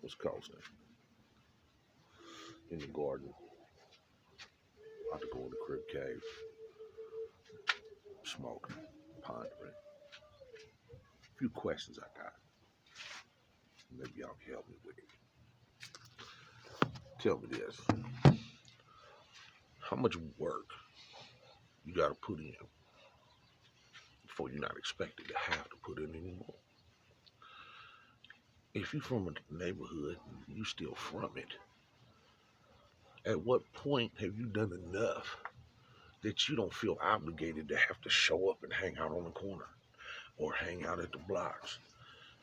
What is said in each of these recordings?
was coasting in the garden. About to go in the crib cave, smoking, pondering. A few questions I got. Maybe y'all can help me with it. Tell me this. How much work you gotta put in before you're not expected to have to put in anymore? If you're from a neighborhood and you still from it, at what point have you done enough that you don't feel obligated to have to show up and hang out on the corner or hang out at the Bloccz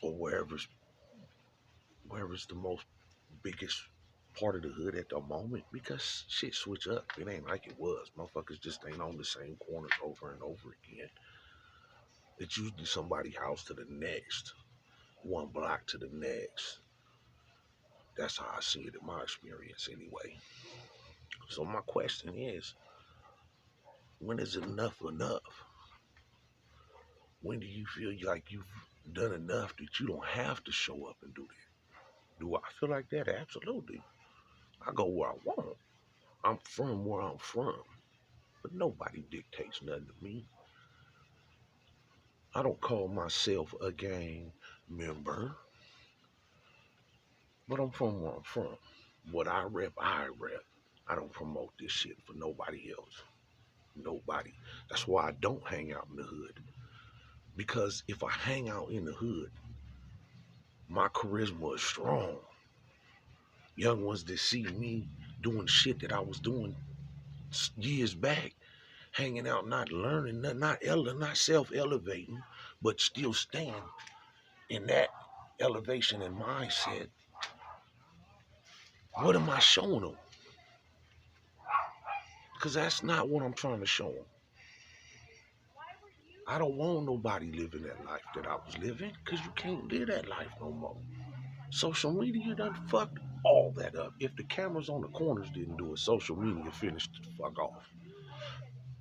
or wherever's the most biggest part of the hood at the moment? Because shit switch up. It ain't like it was. Motherfuckers just ain't on the same corners over and over again. It's usually somebody's house to the next, one block to the next. That's how I see it in my experience anyway. So my question is, when is enough enough? When do you feel like you've done enough that you don't have to show up and do that? Do I feel like that? Absolutely. I go where I want. I'm from where I'm from. But nobody dictates nothing to me. I don't call myself a gang member. But I'm from where I'm from. What I rep, I rep. I don't promote this shit for nobody else. Nobody. That's why I don't hang out in the hood. Because if I hang out in the hood, my charisma is strong. Young ones that see me doing shit that I was doing years back, hanging out, not learning, not self-elevating, but still staying in that elevation and mindset. What am I showing them? Because that's not what I'm trying to show them. I don't want nobody living that life that I was living, because you can't live that life no more. Social media done fucked all that up. If the cameras on the corners didn't do it, social media finished the fuck off.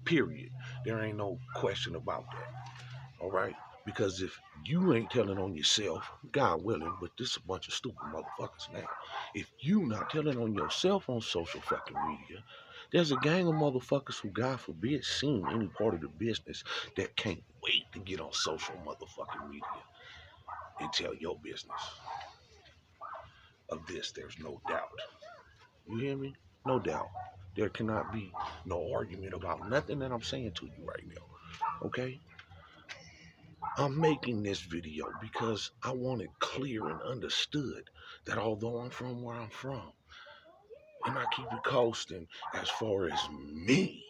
Period. There ain't no question about that. All right? Because if you ain't telling on yourself, God willing, but this is a bunch of stupid motherfuckers now. If you not telling on yourself on social fucking media, there's a gang of motherfuckers who, God forbid, seen any part of the business that can't wait to get on social motherfucking media and tell your business. Of this, there's no doubt. You hear me? No doubt. There cannot be no argument about nothing that I'm saying to you right now. Okay? I'm making this video because I want it clear and understood that although I'm from where I'm from, and I keep it coasting as far as me,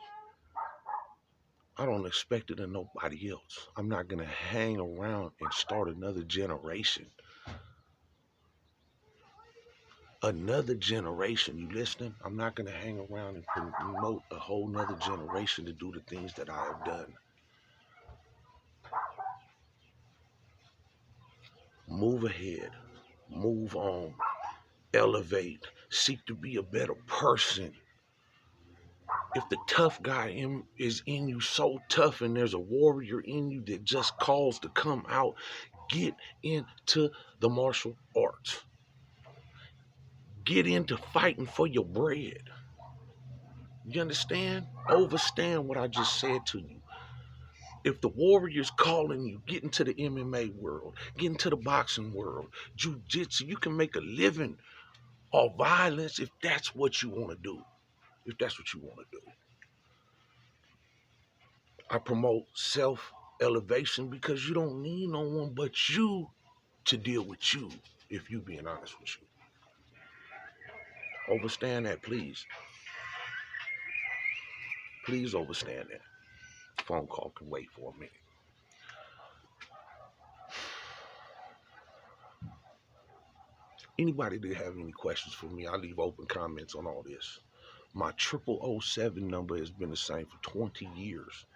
I don't expect it of nobody else. I'm not going to hang around and start another generation. Another generation, you listening? I'm not going to hang around and promote a whole nother generation to do the things that I have done. Move ahead, move on, elevate, seek to be a better person. If the tough guy is in you so tough and there's a warrior in you that just calls to come out, get into the martial arts. Get into fighting for your bread. You understand? Overstand what I just said to you. If the warrior's calling you, get into the MMA world, get into the boxing world, jiu-jitsu, you can make a living off violence if that's what you want to do. If that's what you want to do. I promote self-elevation because you don't need no one but you to deal with you, if you being honest with you. Overstand that, please. Please overstand that. Phone call can wait for a minute. Anybody that have any questions for me, I leave open comments on all this. My 0007 number has been the same for 20 years.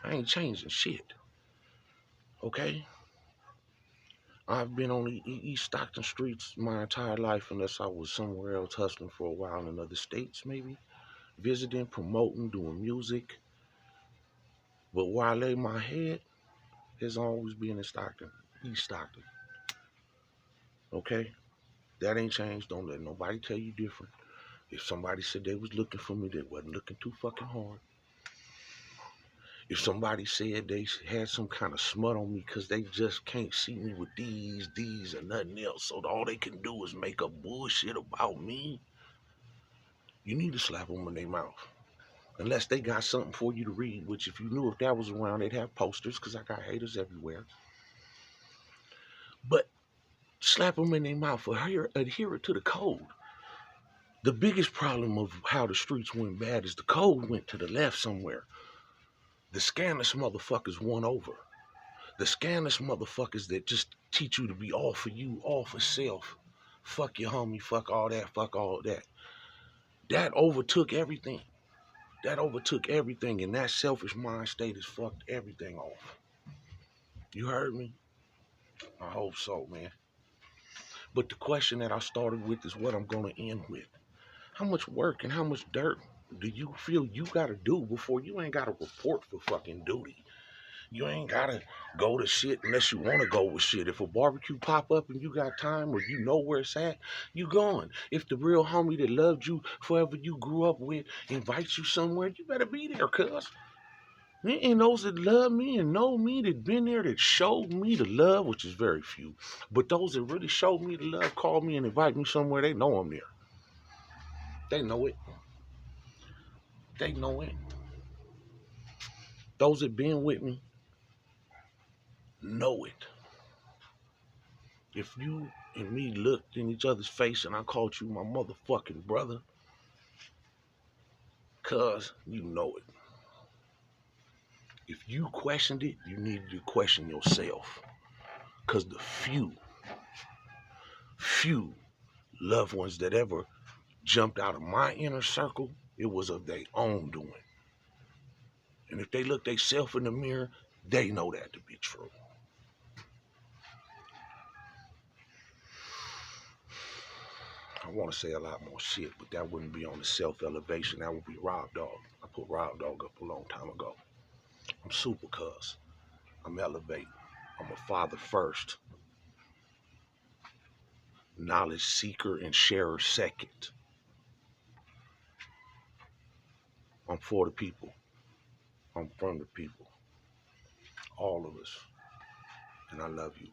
I ain't changing shit. Okay? I've been on the East Stockton streets my entire life, unless I was somewhere else hustling for a while in other states, maybe. Visiting, promoting, doing music. But where I lay my head has always been in Stockton, East Stockton. Okay? That ain't changed. Don't let nobody tell you different. If somebody said they was looking for me, they wasn't looking too fucking hard. If somebody said they had some kind of smut on me because they just can't see me with these, and nothing else, so all they can do is make up bullshit about me, you need to slap them in their mouth. Unless they got something for you to read, which if you knew if that was around, they'd have posters because I got haters everywhere. But slap them in their mouth for adhere to the code. The biggest problem of how the streets went bad is the code went to the left somewhere. The scandalous motherfuckers won over. The scandalous motherfuckers that just teach you to be all for you, all for self. Fuck your homie, fuck all that, fuck all that. That overtook everything. That overtook everything, and that selfish mind state has fucked everything off. You heard me? I hope so, man. But the question that I started with is what I'm going to end with. How much work and how much dirt do you feel you got to do before you ain't got to report for fucking duty? You ain't got to go to shit unless you want to go with shit. If a barbecue pop up and you got time or you know where it's at, you going. If the real homie that loved you forever you grew up with invites you somewhere, you better be there, cuz. And those that love me and know me, that been there, that showed me the love, which is very few, but those that really showed me the love, call me and invite me somewhere, they know I'm there. They know it. They know it. Those that been with me know it. If you and me looked in each other's face and I called you my motherfucking brother, cuz you know it. If you questioned it, you needed to question yourself. Cuz the few loved ones that ever jumped out of my inner circle, it was of their own doing. And if they look themselves in the mirror, they know that to be true. I want to say a lot more shit, but that wouldn't be on the self-elevation. That would be Rob Dog. I put Rob Dog up a long time ago. I'm super cuz. I'm elevating. I'm a father first. Knowledge seeker and sharer second. I'm for the people. I'm from the people. All of us. And I love you.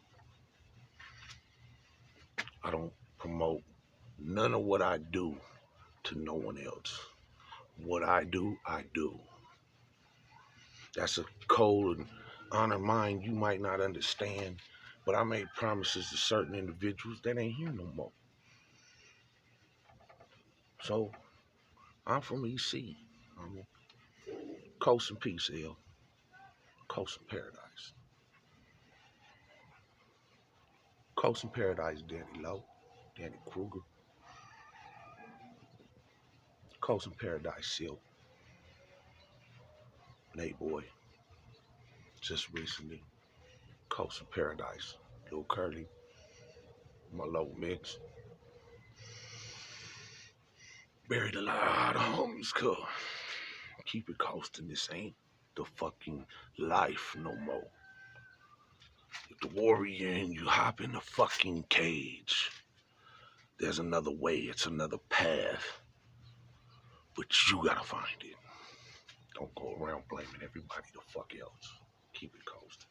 I don't promote none of what I do to no one else. What I do, I do. That's a code and honor mine you might not understand, but I made promises to certain individuals that ain't here no more. So, I'm from EC. I'm Coast and Peace, L. Coast and Paradise. Coast and Paradise, Danny Lowe, Danny Kruger. Coast and Paradise, Silk. Nate Boy. Just recently. Coast and Paradise, Lil Curly. My low mix. Buried a lot of homies, cuz. Keep it coasting. This ain't the fucking life no more. If the warrior and you hop in the fucking cage, there's another way, it's another path. But you gotta find it. Don't go around blaming everybody the fuck else. Keep it coasting.